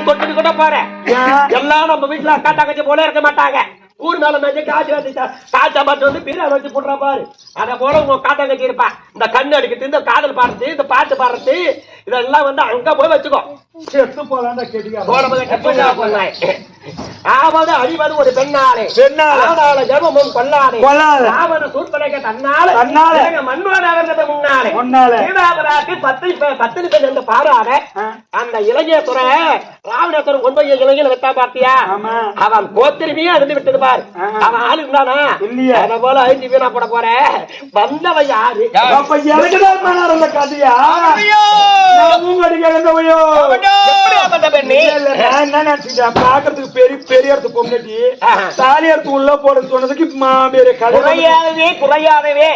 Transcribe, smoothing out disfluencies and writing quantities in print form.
தொட்டு கூட போறேன் எல்லாம் நம்ம வீட்டுல அக்கா தங்கச்சி போல இருக்க மாட்டாங்க. ஊர் மேல மேய்ச்சி காய்ச்சி வச்சு காய்ச்சா மாட்டு வந்து பிரியா வச்சு போடுற பாரு. அத போல உங்க அக்கா தங்கச்சி இருப்பா. இந்த கண்ணு அடிக்கிறது, இந்த காதல் பாடுறது, இந்த பாட்டு பாடுறது, இதெல்லாம் வந்து அங்க போய் வச்சுக்கோ. செத்து போலாண்டா கேட்டியா? ஆவது அழிவது ஒரு பெண்ணாலே ஜெபமும் கொல்லாதே ராவண சூர்பனக தன்னாலே மண்ணோட அவர்களை முன்னாலே சீதாபராக்கு பத்து பேர் என்று பாராத அந்த இளைஞத்துறை ராவணேஸ்வரன் கொண்டு போய் இளைஞர் வெட்டா பார்த்தியா? அவன் கோத்திரிமையே அழிந்து விட்டது பாரு. அவன் ஆளு இருந்தானா இல்லையா? அத போல அழிஞ்சு வீணா போட போற. வந்தவன் யாரு? கதையா பாக்குறதுக்கு பெரிய பெரிய இடத்து பொங்கட்டி தாலி எடுத்து உள்ள போட சொன்னதுக்கு மாமியாரே குறையாதவே